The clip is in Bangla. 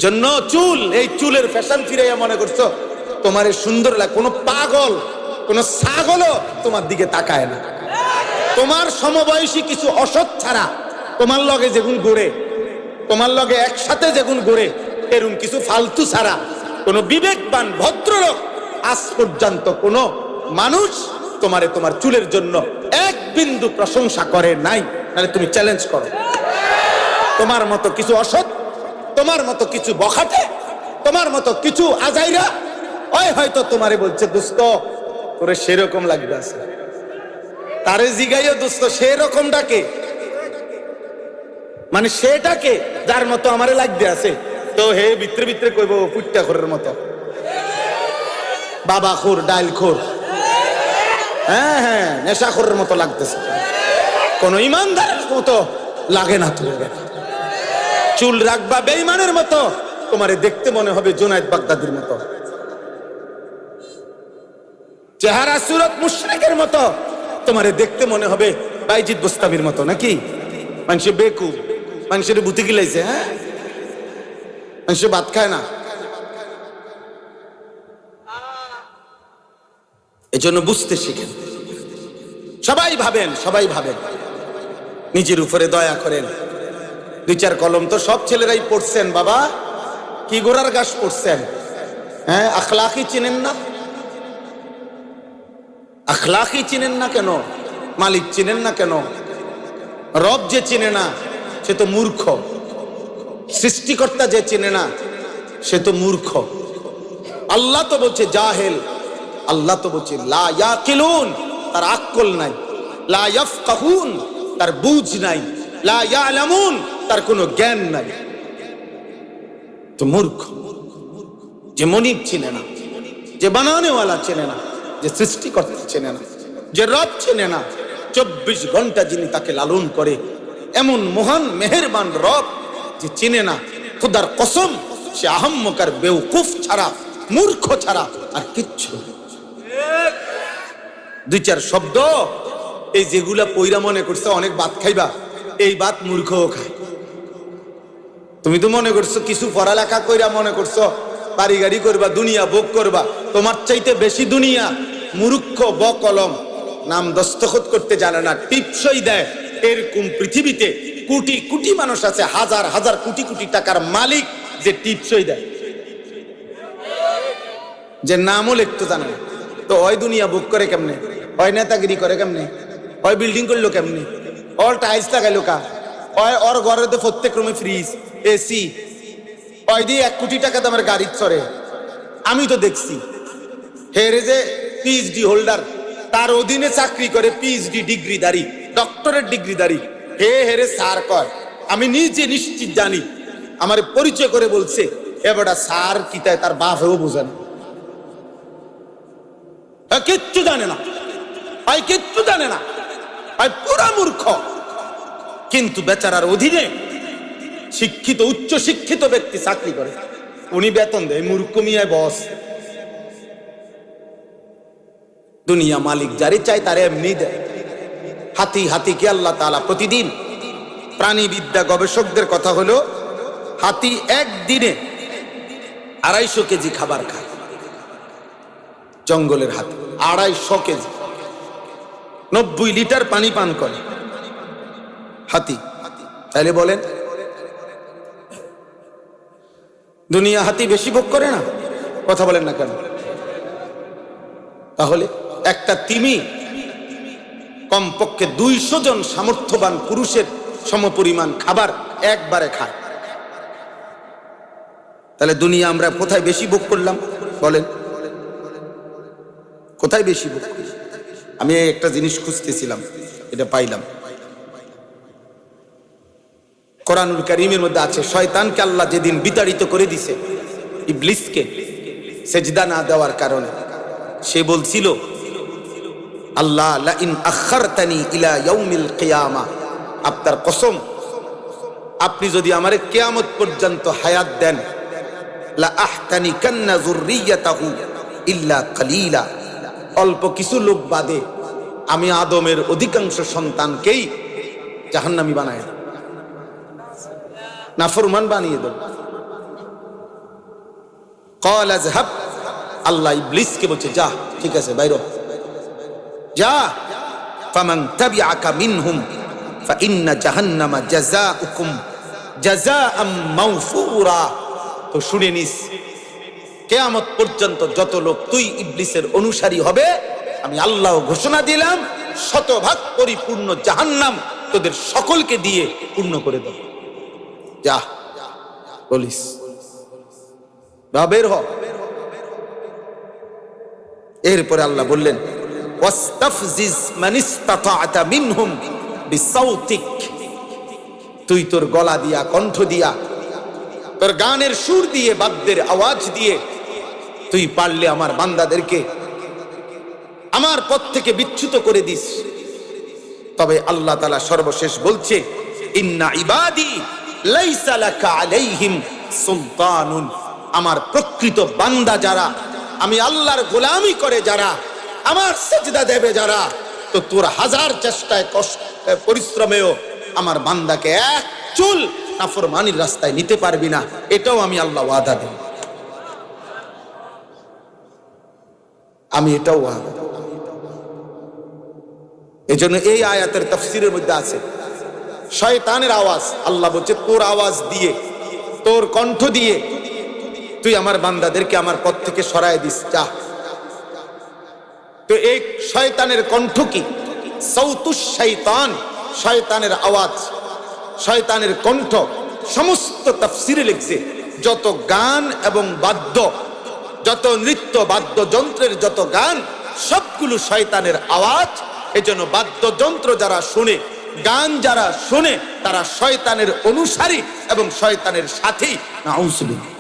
জন্য চুল, এই চুলের ফ্যাশন ফিরাইয়া মনে করছো তোমার সুন্দর লাগে। কোনো পাগল, কোনো ছাগলও তোমার দিকে তাকায় না। তোমার সমবয়সী কিছু অসৎ ছাড়া, তোমার লগে যেগুন ঘুরে, তোমার লগে একসাথে যেগুন ঘুরে, এরকম কিছু ফালতু ছাড়া কোনো বিবেকবান ভদ্রলোক আজ পর্যন্ত কোনো মানুষ তোমারে তোমার চুলের জন্য এক বিন্দু প্রশংসা করে নাই। তাহলে তুমি চ্যালেঞ্জ করো। তোমার মতো কিছু অসৎ, তোমার মতো কিছু বখাটে, তোমার মতো কিছু আজাইরা ওই হয়তো তোমারে বলছে দোস্ত তোরে সেরকম লাগবে আছে, তারে জিগাইও দোস্ত সেরকম ডাকে, মানে সেটাকে যার মতো আমারে লাগবে আছে। তো হে ভিতরে ভিতরে কইব পুট্টা খোরের মতো, বাবা খোর, ডাইল খোর, হ্যাঁ হ্যাঁ নেশা খোরের মতো লাগতেছে, কোন ইমানদারের মতো লাগে না। তুমি চুল রাখবা বেঈমানের মতো, তোমারে দেখতে মনে হবে জুনায়েদ বাগদাদির মতো, চেহারা সুরত মুশরিকের মতো, তোমারে দেখতে মনে হবে বাইজিদ বুস্তামির মতো। নাকি মানুষে বেকুব, মানুষের বুতি গিলাইছে, হ্যাঁ মানুষে ভাত খায় না। এজন্য বুঝতে শিখেন। সবাই ভাবেন, সবাই ভাবেন, নিজের উপরে দয়া করেন। দুই চার কলম তো সব ছেলেরাই পড়ছেন বাবা, কি গোড়ার গাছ পড়ছেন, হ্যাঁ আখলাকি চিনেন না? আখলাকি চিনেন না কেন? মালিক চিনেন না কেন? রব যে চিনে না সে তো মূর্খ, সৃষ্টিকর্তা যে চিনে না সে তো মূর্খ। আল্লাহ তো বলছে জাহেল, আল্লাহ তো বলছে লা ইয়াকিলুন, তার আকল নাই, লা ইয়াফকাহুন, তার বুঝ নাই, লা ইয়ালামুন, তার কোনো জ্ঞান নাই। তো মূর্খ, যে মনিব চিনে না, যে বানানেওয়ালা চেনে না, যে সৃষ্টিকর্তা চেনে না, যে রব চেনে না, 24 ঘন্টা যিনি তাকে লালন করে, এমন মহান মেহেরবান রব যে চিনে না, খোদার কসম সে আহাম্মক আর বেওকুফ ছাড়া, মূর্খ ছাড়া আর কিচ্ছু। দুই চার শব্দ এই যেগুলা পইরা মনে করছে অনেক ভাত খাইবা, এই ভাত মূর্খও খায়। তুমি তো মনে করছো কিছু পড়ালেখা কইরা মনে করছো বাড়ি গাড়ি করবা, দুনিয়া ভোগ করবা, তোমার চাইতে বেশি দুনিয়া মূর্খ বকলম, নাম দস্তখত করতে জানে না, টিপসই দেয়। এরকম পৃথিবীতে কোটি কোটি মানুষ আছে, হাজার হাজার কোটি কোটি টাকার মালিক যে টিপসই দেয়, যে নামও লিখতে জানে না। তো ওই দুনিয়া ভোগ করে কেমনে? ওই নেতাগিরি করে কেমনে? ওই বিল্ডিং করলো কেমনে? ওর টাইলস লাগাইলো কা? ওর ঘরে তো প্রত্যেক রুমে ফ্রিজ, এসি, ওই দিয়ে 1 কোটি টাকা দামের গাড়ি চড়ে। আমি তো দেখছি হেরে যে পিএইচডি হোল্ডার, তার অধীনে চাকরি করে পিএইচডি ডিগ্রিধারী, ডক্টরেট ডিগ্রিধারী, হেরে স্যার কয়। আমি নিজে নিশ্চিত জানি, আমার পরিচয় করে বলছে এবারটা স্যার কি তাই তার বাপেও বোঝে না, কিচ্ছু জানে না, ভাই কিচ্ছু জানে না, ভাই পুরা মূর্খ। কিন্তু বেচারার অধীনে শিক্ষিত উচ্চ শিক্ষিত ব্যক্তি চাকরি করে, উনি বেতন দেয়, মূর্খ মিয়ায় বস। দুনিয়া মালিক যারে চাই তারে এমনি দেয়। হাতি হাতিকে আল্লাহ তাআলা প্রতিদিন, প্রাণীবিদ্যা গবেষকদের কথা হলো হাতি একদিনে 250 কেজি খাবার খায়। জঙ্গলের হাতি 250 কেজি, 90 লিটার পানি পান করে হাতি। তাহলে বলেন দুনিয়া হাতি বেশি ভোগ করে না? কথা বলেন না কেন? তাহলে একটা তিমি কমপক্ষে 200 জন সামর্থ্যবান পুরুষের সমপরিমাণ খাবার একবারে খায়। তাহলে দুনিয়া আমরা কোথায় বেশি ভোগ করলাম বলেন? কোথায় বেশি ভোগ করলাম? আমি একটা জিনিস খুঁজতেছিলাম, এটা পাইলাম। কোরআনুল কারীমের মধ্যে আছে, শয়তানকে আল্লাহ যেদিন বিতাড়িত করে দিছে, ইবলিসকে সেজদা না দেওয়ার কারণে, সে বলছিল আল্লাহ লা ইন আখারতানি ইলা ইয়াউমিল কিয়ামা, আপনার কসম আপনি যদি আমারে কিয়ামত পর্যন্ত হায়াত দেন, লা আহতানিকান্না যুররিয়াতাহু ইল্লা কালিলা, অল্প কিছু লোক বাদে আমি আদমের অধিকাংশ সন্তানকেই জাহান্নামী বানায়, নাফরমান বানিয়ে দেব। ক্বালা যহাব, আল্লাহ ইবলিসকে বলছে যা, ঠিক আছে বাইর হ, যা। ফামান তাবিআকা মিনহুম ফাইন্না জাহান্নামা জাযাউকুম জাযাআম মাওফুরা। তো শুনে নিস, কিয়ামত পর্যন্ত যত লোক তুই ইবলিসের অনুসারী হবে, আমি আল্লাহ ঘোষণা দিলাম শতভাগ পরিপূর্ণ জাহান্নাম তোদের সকলকে দিয়ে পূর্ণ করে দেব। যা বলিস, বের হ। এরপরে আল্লাহ বললেন ওয়াস্তাফজিজ মান ইসতাতা'তা মিনহুম বিসাউতিক, তুই তোর গলা দিয়া, কণ্ঠ দিয়া, তোর গানের সুর দিয়ে, বাদ্যের আওয়াজ দিয়ে তুই পারলে আমার বান্দাদেরকে আমার পথ থেকে বিচ্যুত করে দিস। তবে আল্লাহ তাআলা সর্বশেষ বলছে ইন্না ইবাদি লাইসা লাকা আলাইহিম সুলতানুন, আমার প্রকৃত বান্দা যারা, আমি আল্লাহর গোলামি করে যারা, আমার সিজদা দেবে যারা, তো তোর হাজার চেষ্টায় কষ্ট পরিশ্রমেও আমার বান্দাকে এক চুল নাফরমানির রাস্তায় নিতে পারবি না, এটাও আমি আল্লাহ ওয়াদা দেব, আমি এটাও ওয়াদা দেব। এজন্য এই আয়াতের তাফসীরের মধ্যে আছে শয়তানের আওয়াজ, আল্লাহ বলছে তোর আওয়াজ দিয়ে, তোর কণ্ঠ দিয়ে তুই আমার বান্দাদেরকে আমার পথ থেকে সরায় দিস, যা। তো এই শয়তানের কণ্ঠ কি? সাউতুশ শাইতান, শয়তানের আওয়াজ, শয়তানের কণ্ঠ। সমস্ত তাফসীরে লিখছে যত গান এবং বাদ্য, যত নৃত্য বাদ্যযন্ত্রের যত গান, সবগুলো শয়তানের আওয়াজ। এজন্য বাদ্যযন্ত্র যারা শুনে, গান যারা শুনে, তারা শয়তানের অনুসারী এবং শয়তানের সাথী। নাউজুবিল্লাহ।